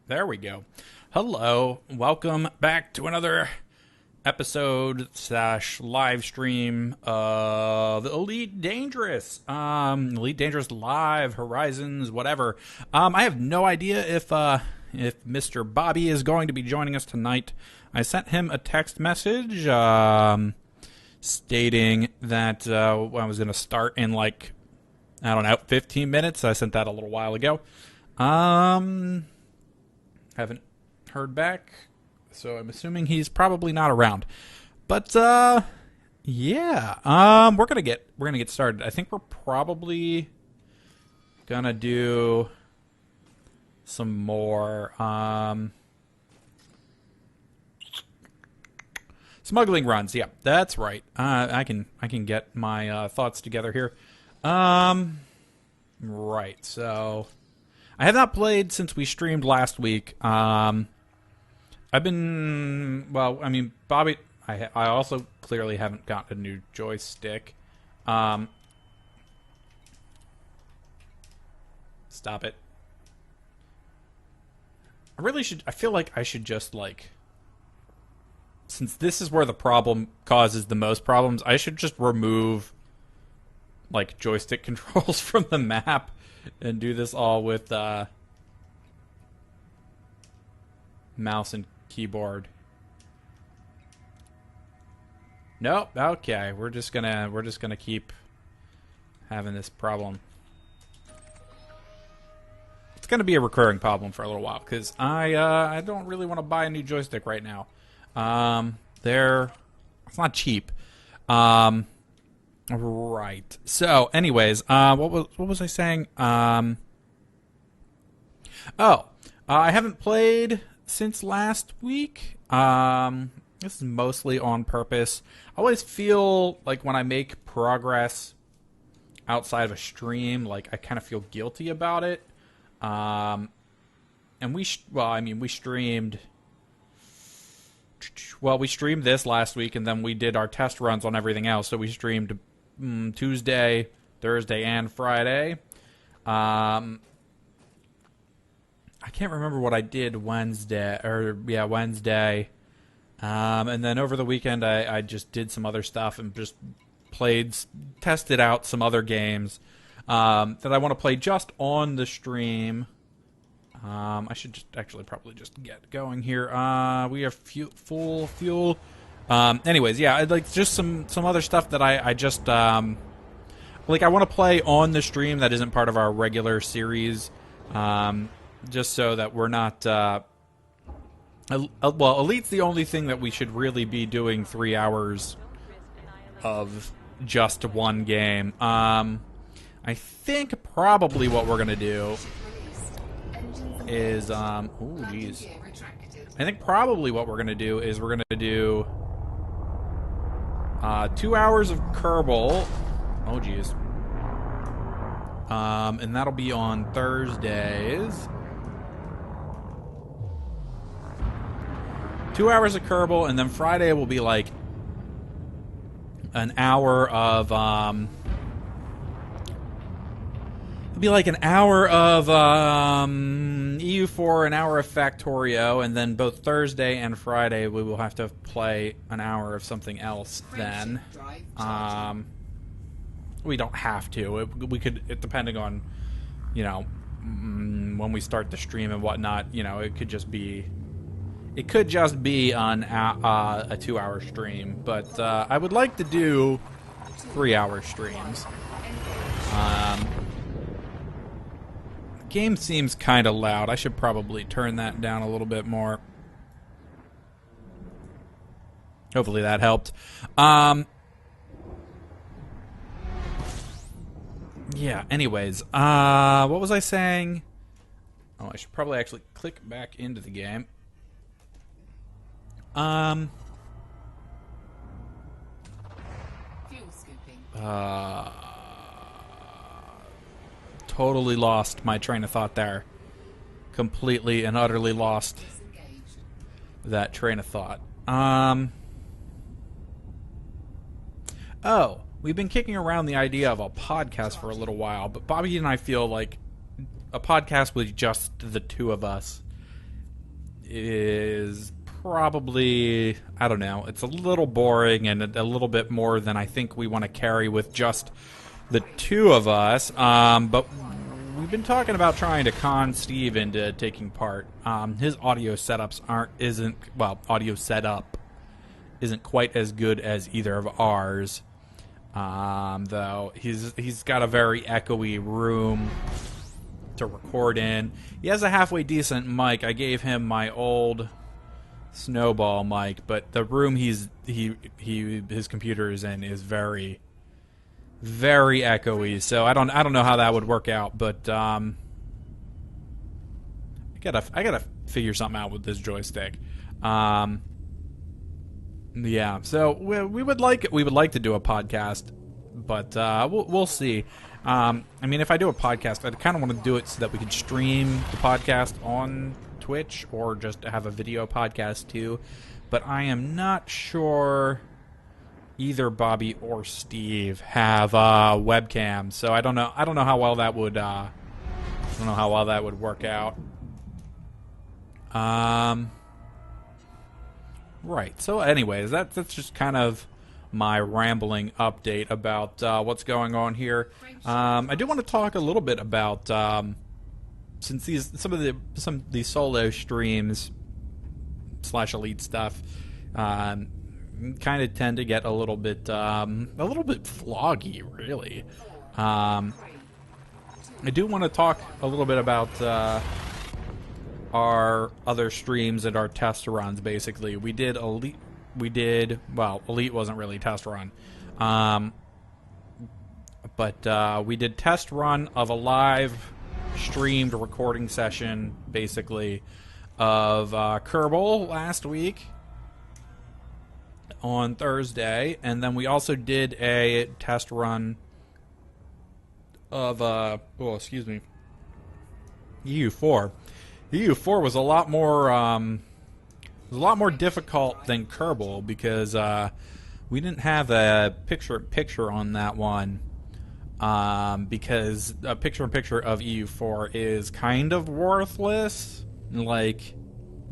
There we go. Hello. Welcome back to another episode / live stream of Elite Dangerous. Elite Dangerous Live, Horizons, whatever. I have no idea if Mr. Bobby is going to be joining us tonight. I sent him a text message stating that I was going to start in 15 minutes. I sent that a little while ago. Haven't heard back, so I'm assuming he's probably not around. But yeah, we're gonna get started. I think we're probably gonna do some more smuggling runs. Yeah, that's right. I can get my thoughts together here. Right. So I have not played since we streamed last week. Bobby, I also clearly haven't got a new joystick. Stop it. I feel like I should just, since this is where the problem causes the most problems, I should just remove, joystick controls from the map and do this all with, mouse and keyboard. Nope. Okay, we're just gonna keep having this problem. It's gonna be a recurring problem for a little while because I don't really want to buy a new joystick right now. It's not cheap. Right. So, anyways, what was I saying? I haven't played since last week. This is mostly on purpose. I always feel like when I make progress outside of a stream, I kind of feel guilty about it. And we streamed. Well, we streamed this last week, and then we did our test runs on everything else. So we streamed Tuesday, Thursday, and Friday. I can't remember what I did Wednesday. And then over the weekend, I just did some other stuff and just tested out some other games that I want to play just on the stream. I should probably just get going here. We have full fuel. Anyways, yeah, I'd like just some other stuff that I just I want to play on the stream that isn't part of our regular series. Just so that we're not. Elite's the only thing that we should really be doing 3 hours of just one game. I think probably what we're gonna do is I think probably what we're gonna do is we're gonna do 2 hours of Kerbal. Oh geez. And that'll be on Thursdays. 2 hours of Kerbal, and then Friday will be an hour of EU4, an hour of Factorio, and then both Thursday and Friday we will have to play an hour of something else. Then, we don't have to. We could, depending on, when we start the stream and whatnot. It could just be. It could just be on a 2-hour stream, but I would like to do 3-hour streams. The game seems kind of loud. I should probably turn that down a little bit more. Hopefully that helped. Yeah, anyways. What was I saying? Oh, I should probably actually click back into the game. Totally lost my train of thought there. Completely and utterly lost that train of thought. We've been kicking around the idea of a podcast for a little while, but Bobby and I feel like a podcast with just the two of us is probably, I don't know, it's a little boring and a little bit more than I think we want to carry with just the two of us. But we've been talking about trying to con Steve into taking part. His audio setups audio setup isn't quite as good as either of ours. Though he's got a very echoey room to record in. He has a halfway decent mic. I gave him my old Snowball mic, but the room his computer is in is very, very echoey. So I don't know how that would work out, but I gotta figure something out with this joystick. Yeah, so we would like to do a podcast, but we'll see. I mean, if I do a podcast, I kind of want to do it so that we can stream the podcast on Twitch or just have a video podcast too. But I am not sure either Bobby or Steve have webcams, so I don't know how well that would work out. Right. So, anyways, that's just kind of my rambling update about what's going on here. I do want to talk a little bit about since some of these solo streams / elite stuff kind of tend to get a little bit floggy, really. I do want to talk a little bit about our other streams and our test runs. Basically, elite wasn't really a test run, but we did test run of a live streamed recording session, basically, of Kerbal last week on Thursday, and then we also did a test run of EU4. EU4 was a lot more difficult than Kerbal because we didn't have a picture-in-picture on that one, because a picture-in-picture of EU4 is kind of worthless. Like,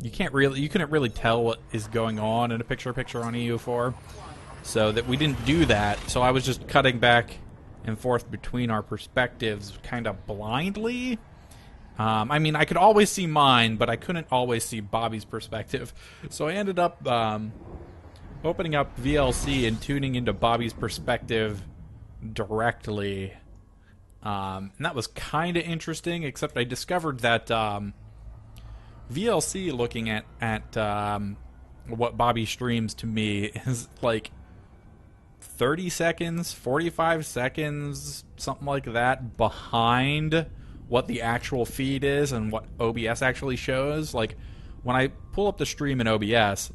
you couldn't really tell what is going on in a picture-in-picture on EU4, so that we didn't do that. So I was just cutting back and forth between our perspectives kind of blindly. I mean, I could always see mine, but I couldn't always see Bobby's perspective. So I ended up opening up VLC and tuning into Bobby's perspective directly. And that was kind of interesting, except I discovered that VLC looking at what Bobby streams to me is like 30 seconds, 45 seconds, something like that, behind what the actual feed is and what OBS actually shows. Like, when I pull up the stream in OBS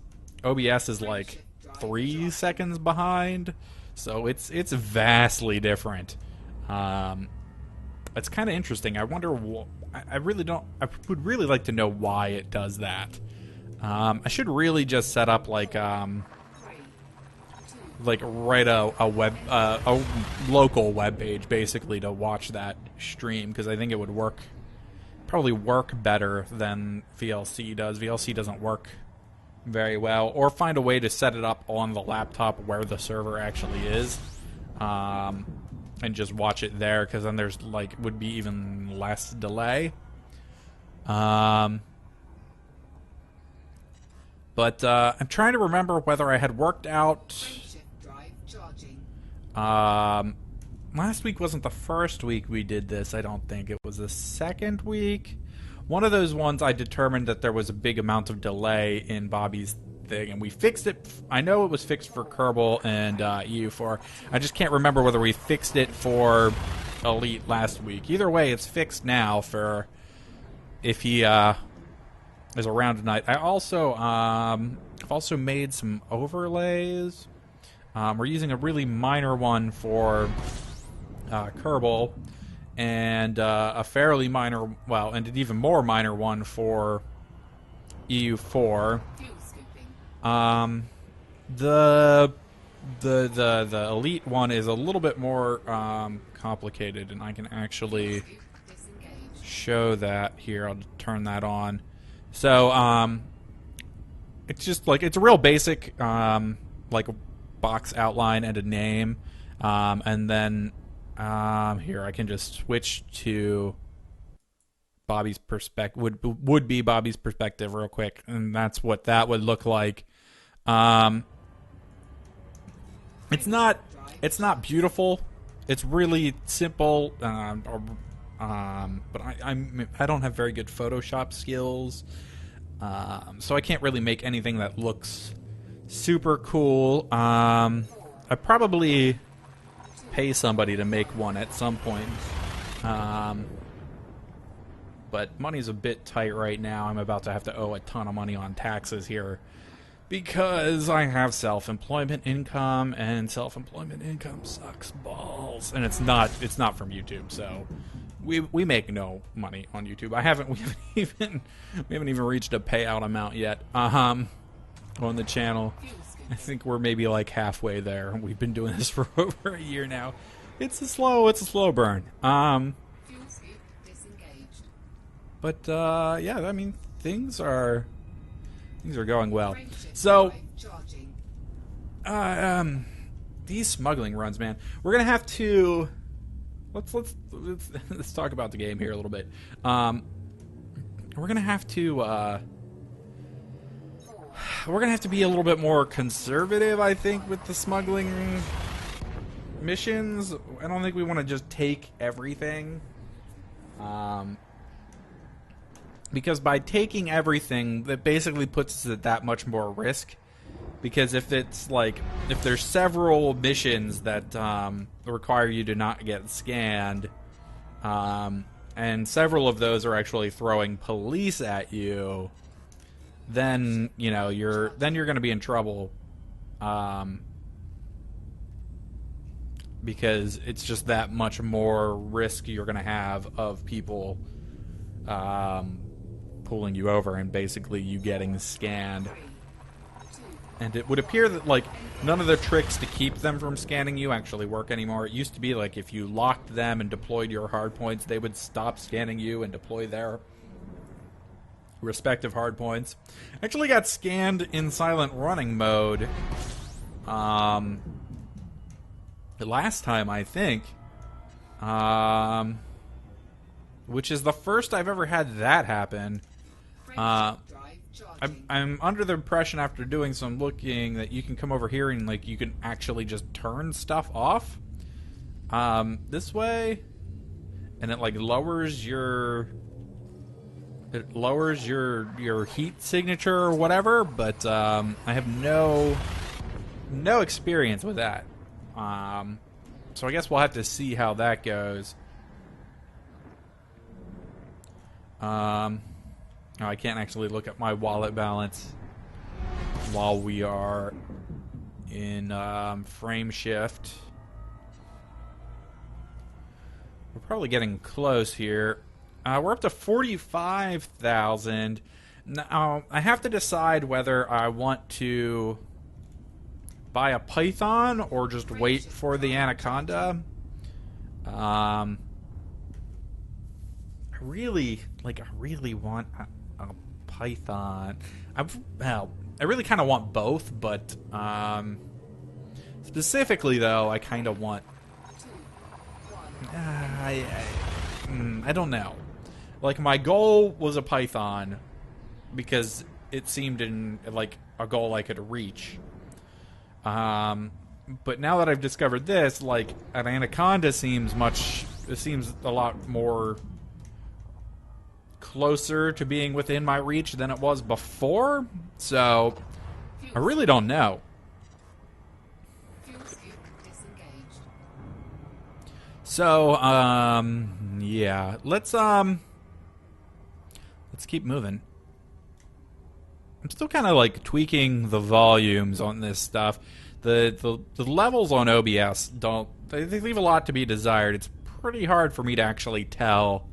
is like 3 seconds behind, so it's vastly different. It's kind of interesting. I wonder. I would really like to know why it does that. I should really just set up like write a local web page basically to watch that stream, because I think it would probably work better than VLC does. VLC doesn't work very well, or find a way to set it up on the laptop where the server actually is, and just watch it there, because then there's would be even less delay. But I'm trying to remember whether I had worked out. Last week wasn't the first week we did this, I don't think. It was the second week. One of those ones I determined that there was a big amount of delay in Bobby's thing, and we fixed it. I know it was fixed for Kerbal and EU4. I just can't remember whether we fixed it for Elite last week. Either way, it's fixed now for if he is around tonight. I also I've also made some overlays. We're using a really minor one for Kerbal, and a fairly minor, and an even more minor one for EU4. The Elite one is a little bit more complicated, and I can actually show that here. I'll turn that on. So it's just like it's a real basic like a box outline and a name, and then here I can just switch to Bobby's perspective. Would be Bobby's perspective real quick, and that's what that would look like. Um, it's not beautiful. It's really simple, but I don't have very good Photoshop skills, so I can't really make anything that looks super cool. I probably pay somebody to make one at some point, but money's a bit tight right now. I'm about to have to owe a ton of money on taxes here because I have self-employment income, and self-employment income sucks balls. And it's not from YouTube, so we make no money on YouTube. We haven't even reached a payout amount yet on the channel. I think we're maybe like halfway there. We've been doing this for over a year now. It's a slow burn. But yeah, I mean things are going well. So these smuggling runs, man. We're gonna have to let's talk about the game here a little bit. We're gonna have to be a little bit more conservative, I think, with the smuggling missions. I don't think we want to just take everything. Because by taking everything, that basically puts us at that much more risk. Because if there's several missions that require you to not get scanned, and several of those are actually throwing police at you, then you're going to be in trouble, because it's just that much more risk you're going to have of people pulling you over and basically you getting scanned. And it would appear that none of the tricks to keep them from scanning you actually work anymore. It used to be like if you locked them and deployed your hardpoints, they would stop scanning you and deploy their respective hardpoints. Actually got scanned in silent running mode the last time, I think. Which is the first I've ever had that happen. I'm under the impression after doing some looking that you can come over here and you can actually just turn stuff off this way, and it lowers your heat signature or whatever. But I have no experience with that. So I guess we'll have to see how that goes. I can't actually look at my wallet balance while we are in frame shift. We're probably getting close here. We're up to 45,000. Now, I have to decide whether I want to buy a Python or just wait for the Anaconda. I really want a Python. I really kind of want both, but specifically though, I kind of want. I don't know. My goal was a Python because it seemed a goal I could reach. But now that I've discovered this, an Anaconda seems a lot more closer to being within my reach than it was before. So I really don't know. So yeah, let's keep moving. I'm still kind of tweaking the volumes on this stuff. The levels on OBS they leave a lot to be desired. It's pretty hard for me to actually tell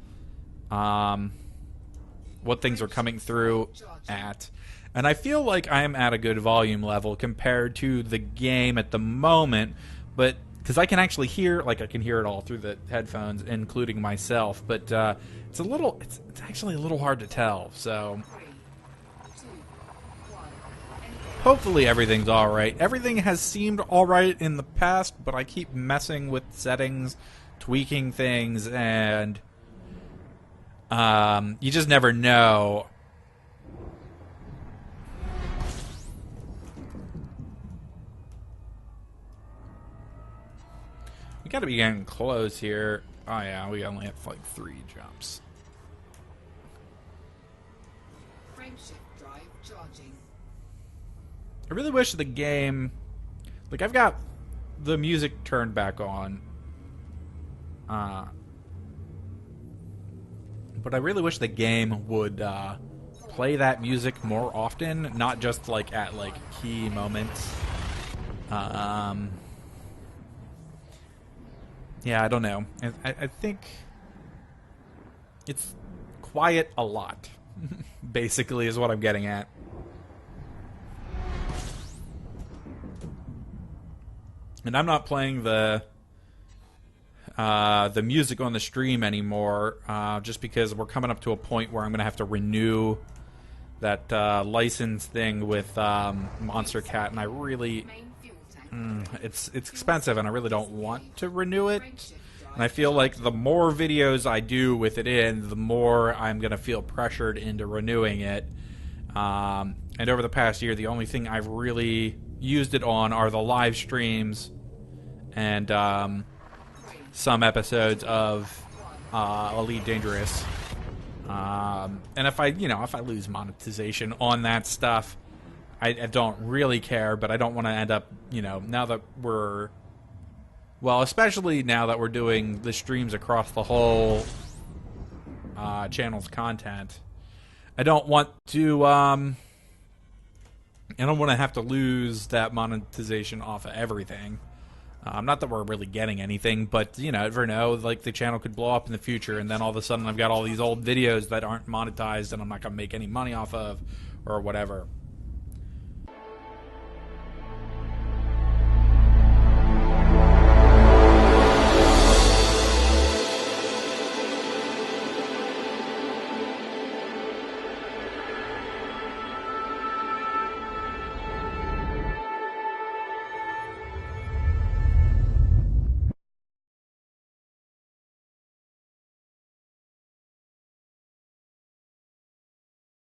what things are coming through at. And I feel like I'm at a good volume level compared to the game at the moment, but because I can actually hear, I can hear it all through the headphones, including myself, but it's actually a little hard to tell. So hopefully everything's alright. Everything has seemed alright in the past, but I keep messing with settings, tweaking things, and you just never know. We gotta be getting close here. Oh yeah, we only have like 3 jumps. Frameshift drive charging. I really wish the game... Like, I've got the music turned back on. But I really wish the game would play that music more often, not just like at like key moments. Yeah, I don't know. I think it's quiet a lot, basically, is what I'm getting at. And I'm not playing the music on the stream anymore, just because we're coming up to a point where I'm going to have to renew that license thing with Monster Cat, and I really... it's expensive, and I really don't want to renew it. And I feel like the more videos I do with it in, the more I'm going to feel pressured into renewing it. And over the past year, the only thing I've really used it on are the live streams and some episodes of Elite Dangerous. And if I lose monetization on that stuff, I don't really care, but I don't want to end up, now that we're... Well, especially now that we're doing the streams across the whole channel's content, I don't want to... I don't want to have to lose that monetization off of everything. Not that we're really getting anything, but, never know, like, the channel could blow up in the future, and then all of a sudden I've got all these old videos that aren't monetized and I'm not going to make any money off of, or whatever.